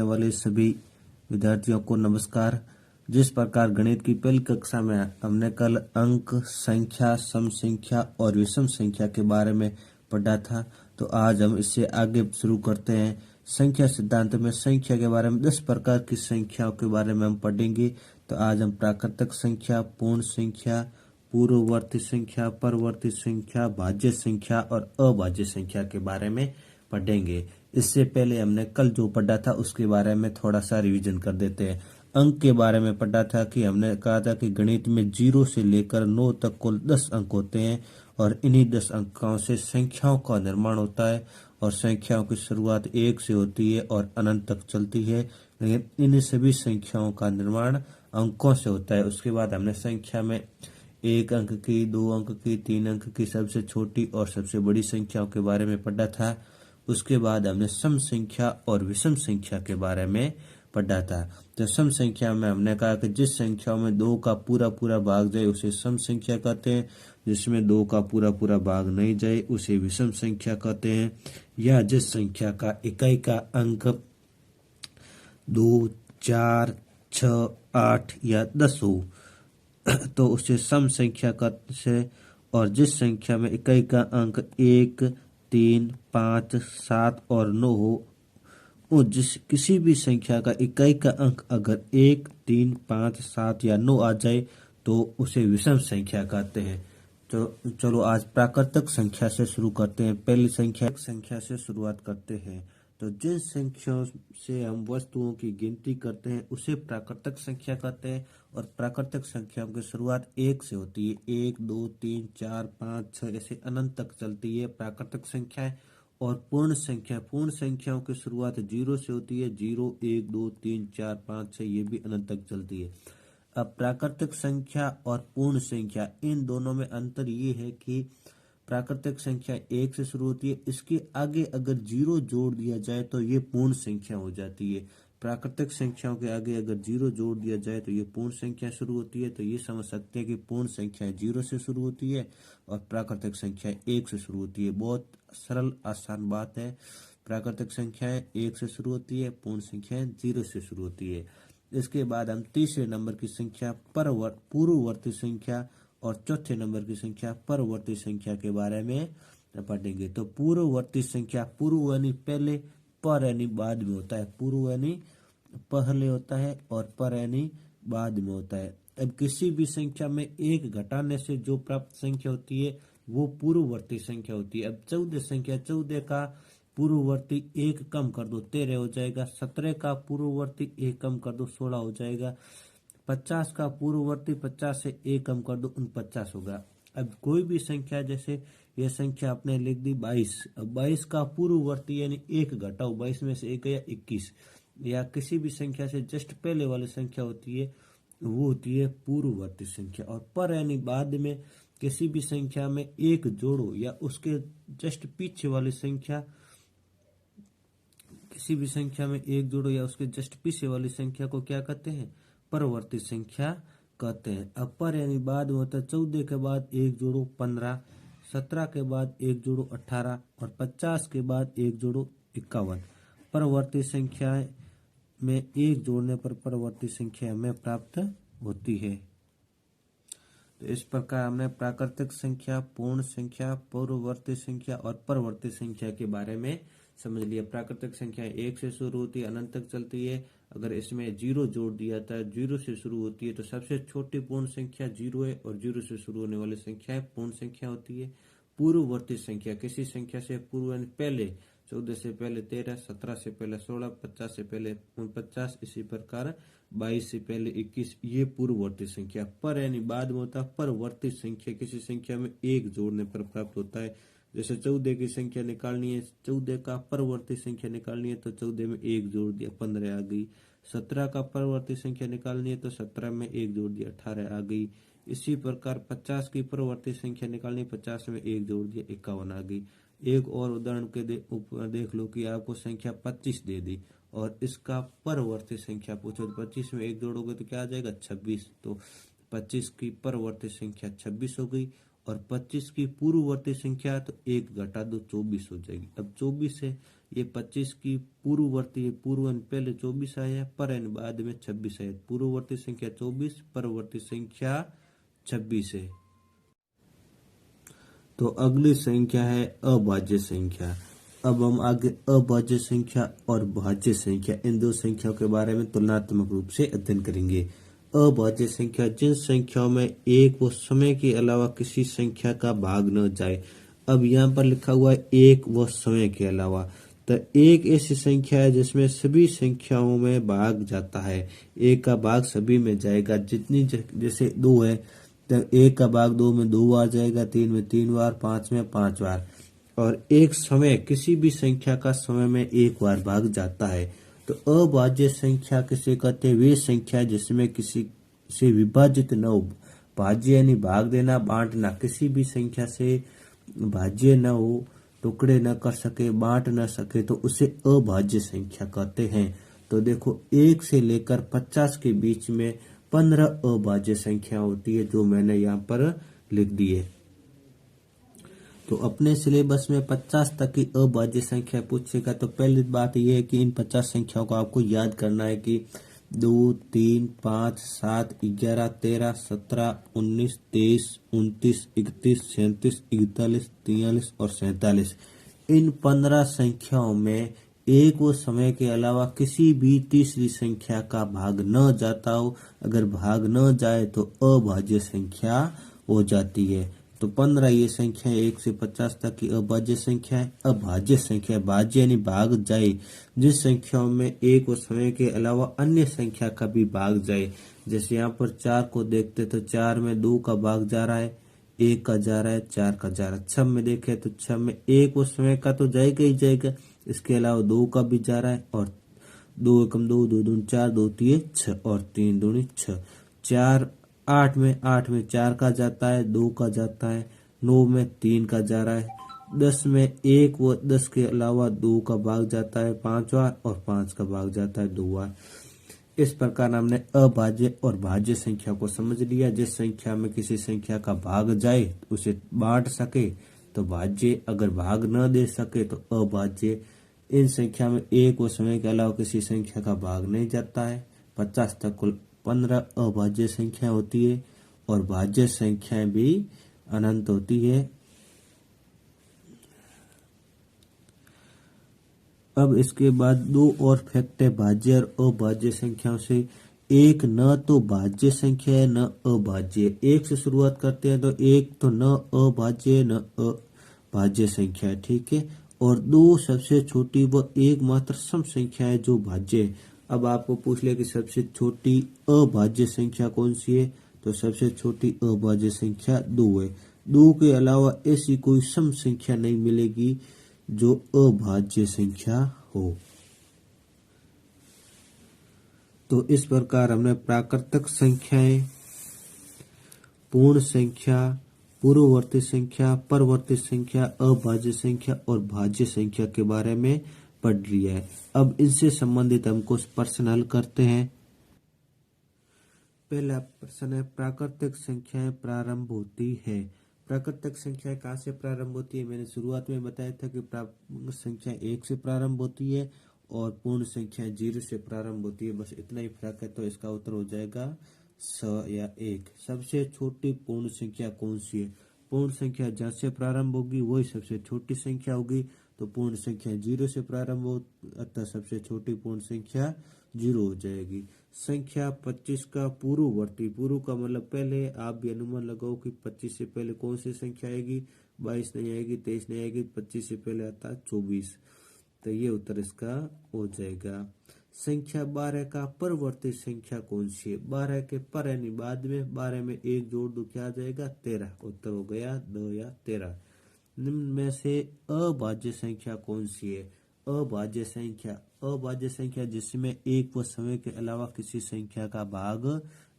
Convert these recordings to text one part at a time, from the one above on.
वाले सभी विद्यार्थियों को नमस्कार। जिस प्रकार गणित की पहली कक्षा में हमने कल अंक, संख्या, सम संख्या और विषम संख्या के बारे में पढ़ा था, तो आज हम इससे आगे शुरू करते हैं। संख्या सिद्धांत में संख्या के बारे में 10 प्रकार की संख्याओं के बारे में हम पढ़ेंगे। तो आज हम प्राकृतिक संख्या, पूर्ण संख्या, पूर्ववर्ती संख्या, परवर्ती संख्या, भाज्य संख्या और अभाज्य संख्या के बारे में पढ़ेंगे। इससे पहले हमने कल जो पढ़ा था उसके बारे में थोड़ा सा रिवीजन कर देते हैं। अंक के बारे में पढ़ा था कि हमने कहा था कि गणित में 0 से लेकर 9 तक कुल 10 अंक होते हैं और इन्हीं 10 अंकों से संख्याओं का निर्माण होता है और संख्याओं की शुरुआत 1 से होती है और अनंत तक चलती है। लेकिन इन सभी संख्याओं का निर्माण अंकों से होता है। उसके बाद हमने संख्या में 1 अंक की, 2 अंक की, 3 अंक की, सबसे छोटी और सबसे बड़ी संख्याओं के बारे में पढ़ा था। उसके बाद हमने सम संख्या और विषम संख्या के बारे में पढ़ा था। तो सम संख्या में हमने कहा कि जिस संख्या में 2 का पूरा पूरा भाग जाए उसे सम संख्या कहते हैं, जिसमें 2 का पूरा पूरा भाग नहीं जाए उसे विषम संख्या कहते हैं। या जिस संख्या का इकाई का अंक 2, 4, 6, 8 या 10 हो तो उसे सम संख्या कहते हैं। और जिस संख्या में इकाई का अंक 1, 3, 5, 7 और 9 हो, जिस किसी भी संख्या का इकाई का अंक अगर 1, 3, 5, 7 या 9 आ जाए तो उसे विषम संख्या कहते हैं। तो चलो आज प्राकृतिक संख्या से शुरू करते हैं। पहली संख्या से शुरुआत करते हैं। तो जिन संख्याओं से हम वस्तुओं की गिनती करते हैं उसे प्राकृतिक संख्या कहते हैं और प्राकृतिक संख्याओं की शुरुआत 1 से होती है। 1, 2, 3, 4, 5, 6 ऐसे अनंत तक चलती है प्राकृतिक संख्याएं। और पूर्ण संख्याओं की शुरुआत 0 से होती है। 0, 1, 2, 3, 4, 5, 6 ये भी अनंत तक चलती है। अब प्राकृतिक संख्या और पूर्ण संख्या इन दोनों में अंतर ये है कि प्राकृतिक संख्या 1 से शुरू होती है, इसके आगे अगर 0 जोड़ दिया जाए तो ये पूर्ण संख्या हो जाती है। प्राकृतिक संख्याओं के आगे अगर 0 जोड़ दिया जाए तो ये पूर्ण संख्या शुरू होती है। तो ये समझ सकते हैं कि पूर्ण संख्या 0 से शुरू होती है और प्राकृतिक संख्या 1 से शुरू होती है। बहुत सरल आसान बात है। प्राकृतिक संख्याएं 1 से शुरू होती है, पूर्ण संख्याएं 0 से शुरू होती है। इसके बाद हम तीसरे नंबर की संख्या पूर्ववर्ती संख्या और चौथे नंबर की संख्या परवर्ती संख्या के बारे में पढ़ेंगे। तो पूर्ववर्ती संख्या, पूर्व यानी पहले, पर यानी बाद में होता है। पूर्व यानी पहले होता है और पर यानी बाद में होता है। अब किसी भी संख्या में 1 घटाने से जो प्राप्त संख्या होती है वो पूर्ववर्ती संख्या होती है। अब 14 संख्या, 14 का पूर्ववर्ती 1 कम कर दो 13 हो जाएगा। 17 का पूर्ववर्ती 1 कम कर दो 16 हो जाएगा। 50 का पूर्ववर्ती 50 से 1 कम कर दो 49 होगा। अब कोई भी संख्या, जैसे यह संख्या आपने लिख दी 22, अब 22 का पूर्ववर्ती यानी 1 घटाओ 22 में से 1 गया 21। या किसी भी संख्या से जस्ट पहले वाली संख्या होती है वो होती है पूर्ववर्ती संख्या। और पर यानी बाद में किसी भी संख्या में 1 जोड़ो या उसके जस्ट पीछे वाली संख्या, किसी भी संख्या में 1 जोड़ो या उसके जस्ट पीछे वाली संख्या को क्या कहते हैं? परवर्ती संख्या कहते हैं। अब पर यानी बाद में होता है। 14 के बाद 1 जोड़ो 15, 17 के बाद 1 जोड़ो 18 और 50 के बाद 1 जोड़ो 51। परवर्ती संख्या में 1 जोड़ने पर परवर्ती संख्या हमें प्राप्त होती है। तो इस प्रकार हमने प्राकृतिक संख्या, पूर्ण संख्या, पूर्ववर्ती संख्या और परवर्ती संख्या के बारे में समझ लिया। प्राकृतिक संख्या 1 से शुरू होती है, अनंत तक चलती है। अगर इसमें 0 जोड़ दिया था, 0 से शुरू होती है, तो सबसे छोटी पूर्ण संख्या 0 है और 0 से शुरू होने वाली संख्या पूर्ण संख्या होती है। पूर्ववर्ती संख्या किसी संख्या से पूर्व यानी पहले, 14 से पहले 13, 17 से पहले 16, 50 से पहले 49, इसी प्रकार 22 से पहले 21, ये पूर्ववर्ती संख्या। पर यानी बाद में होता है। परवर्ती संख्या किसी संख्या में 1 जोड़ने पर प्राप्त होता है। जैसे 14 की संख्या निकालनी है, 14 का परवर्ती संख्या निकालनी है तो 14 में 1 जोड़ दिया 15 आ गई। 17 का परवर्ती संख्या निकालनी है तो 17 में 1 जोड़ दिया 18 आ गई। इसी प्रकार 50 की परवर्ती संख्या निकालनी, 50 में 1 जोड़ दिया 51 आ गई। एक और उदाहरण के देख लो कि आपको संख्या 25 दे दी और इसका परवर्ती संख्या पूछो तो 25 में 1 जोड़ोगे तो क्या आ जाएगा? 26। तो 25 की परवर्ती संख्या 26 हो गई और 25 की पूर्ववर्ती संख्या तो 1 घटा दो 24 हो जाएगी। अब 24 से ये 25 की पूर्ववर्ती है, पूर्व यानी पहले 24 आया, पर यानी बाद में 26 है। पूर्ववर्ती संख्या 24, परवर्ती संख्या 26 है। तो अगली संख्या है अभाज्य संख्या। अब हम आगे अभाज्य संख्या और भाज्य संख्या, इन दो संख्याओं के बारे में तुलनात्मक रूप से अध्ययन करेंगे। अभाज्य संख्या जिन संख्याओं में एक व समय के अलावा किसी संख्या का भाग न जाए। अब यहाँ पर लिखा हुआ है एक व समय के अलावा, तो एक ऐसी संख्या है जिसमें सभी संख्याओं में भाग जाता है। एक का भाग सभी में जाएगा, जितनी जैसे 2 है तो एक का भाग 2 में 2 बार जाएगा, 3 में 3 बार, 5 में 5 बार। और एक समय किसी भी संख्या का समय में एक बार भाग जाता है। तो अभाज्य संख्या किसे कहते हैं? वे संख्या जिसमें किसी से विभाजित न हो। भाज्य यानी भाग देना, बांटना, किसी भी संख्या से भाज्य न हो, टुकड़े न कर सके, बांट न सके, तो उसे अभाज्य संख्या कहते हैं। तो देखो 1 से लेकर 50 के बीच में 15 अभाज्य संख्या होती है, जो मैंने यहाँ पर लिख दी है। तो अपने सिलेबस में 50 तक की अभाज्य संख्या पूछेगा, तो पहली बात यह है कि इन 50 संख्याओं को आपको याद करना है कि 2, 3, 5, 7, 11, 13, 17, 19, 23, 29, 31, 37, 41, 43 और 47। इन 15 संख्याओं में एक वो समय के अलावा किसी भी तीसरी संख्या का भाग न जाता हो। अगर भाग न जाए तो अभाज्य संख्या हो जाती है। तो 15 ये संख्या 1 से 50 तक की अभाज्य संख्या है। अभाज्य संख्या, भाज्य यानी भाग जाए, जिस संख्याओं में एक व समय के अलावा अन्य संख्या का भी भाग जाए। जैसे यहाँ पर 4 को देखते तो 4 में 2 का भाग जा रहा है, 1 का जा रहा है, 4 का जा रहा है। 6 में देखे तो 6 में एक व समय का तो जाएगा ही जाएगा, इसके अलावा 2 का भी जा रहा है, और 2 एकम 2, 2 दूनी 4, 2 तिये 6 और 3 दूनी 6। 4 8 में 4 का जाता है, 2 का जाता है, 9 में 3 का जा रहा है, 10 में 1 व 10 के अलावा 2 का भाग जाता है 5 बार, और 5 का भाग जाता है 2 बार। इस प्रकार हमने अभाज्य और भाज्य संख्या को समझ लिया। जिस संख्या में किसी संख्या का भाग जाए उसे बांट सके तो भाज्य, अगर भाग न दे सके तो अभाज्य। इन संख्या में एक व समय के अलावा किसी संख्या का भाग नहीं जाता है। 50 तक कुल 15 अभाज्य संख्या होती है, और भाज्य संख्याएं भी अनंत होती है। अब इसके बाद दो और फैक्ट है भाज्य और अभाज्य संख्याओं से। एक न तो भाज्य संख्या है न अभाज्य। एक से शुरुआत करते हैं तो एक तो न अभाज्य न अभाज्य संख्या है, ठीक है। और दो सबसे छोटी व एकमात्र सम संख्या है जो भाज्य है। अब आपको पूछ लिया कि सबसे छोटी अभाज्य संख्या कौन सी है, तो सबसे छोटी अभाज्य संख्या 2 है। 2 के अलावा ऐसी कोई सम संख्या नहीं मिलेगी जो अभाज्य संख्या हो। तो इस प्रकार हमने प्राकृतिक संख्याएं, पूर्ण संख्या, पूर्ववर्ती संख्या, परवर्ती संख्या, अभाज्य संख्या और भाज्य संख्या के बारे में पढ़ लिया है। अब इनसे संबंधित हम कुछ प्रश्न हल करते हैं। पहला प्रश्न है, प्राकृतिक संख्याएं प्रारंभ होती है। प्राकृतिक संख्या कहाँ से प्रारंभ होती है? मैंने शुरुआत में बताया था कि प्राकृतिक संख्या 1 से प्रारंभ होती है और पूर्ण संख्या 0 से प्रारंभ होती है। बस इतना ही फर्क है, तो इसका उत्तर हो जाएगा 100 या 1। सबसे छोटी पूर्ण संख्या कौन सी है? पूर्ण संख्या जहाँ से प्रारंभ होगी वही सबसे छोटी संख्या होगी। तो पूर्ण संख्या 0 से प्रारंभ हो, अतः सबसे छोटी पूर्ण संख्या 0 हो जाएगी। संख्या 25 का पूर्ववर्ती, पूर्व का मतलब पहले, आप भी अनुमान लगाओ कि 25 से पहले कौन सी संख्या आएगी। 22 नहीं आएगी, 23 नहीं आएगी, 25 से पहले आता है 24। तो ये उत्तर इसका हो जाएगा। संख्या 12 का परवर्ती संख्या कौन सी है? 12 के पर यानी बाद में, 12 में 1 जोड़ दो क्या आ जाएगा? 13। उत्तर हो गया 2 या 13। निम्न में से अभाज्य संख्या कौन सी है? अभाज्य संख्या, अभाज्य संख्या जिसमें एक व समय के अलावा किसी संख्या का भाग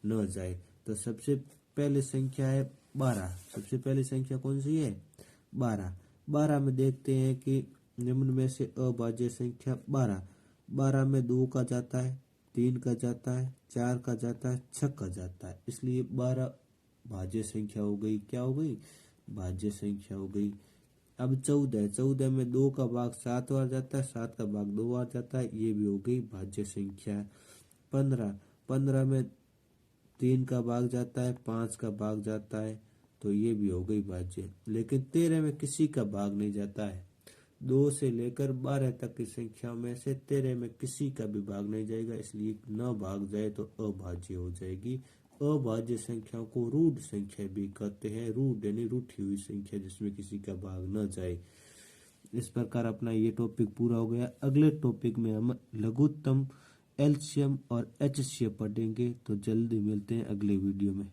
न जाए। तो सबसे पहले संख्या है 12। सबसे पहली संख्या कौन सी है? 12। 12 में देखते हैं कि निम्न में से अभाज्य संख्या 12। 12 में 2 का जाता है, 3 का जाता है, 4 का जाता है, 6 का जाता है, इसलिए 12 भाज्य संख्या हो गई। क्या हो गई? भाज्य संख्या हो गई। अब 14, 14 में 2 का भाग 7 बार जाता है, 7 का भाग 2 बार जाता है, ये भी हो गई भाज्य संख्या। 15, 15 में 3 का भाग जाता है, 5 का भाग जाता है, तो ये भी हो गई भाज्य। लेकिन 13 में किसी का भाग नहीं जाता है। 2 से लेकर 12 तक की संख्या में से 13 में किसी का भी भाग नहीं जाएगा, इसलिए न भाग जाए तो अभाज्य हो जाएगी। अभाज्य संख्याओं को रूढ़ संख्या भी कहते हैं। रूढ़ यानी रूठी हुई संख्या जिसमें किसी का भाग न जाए। इस प्रकार अपना ये टॉपिक पूरा हो गया। अगले टॉपिक में हम लघुत्तम, एलसीएम और एचसीएफ पढ़ेंगे। तो जल्दी मिलते हैं अगले वीडियो में।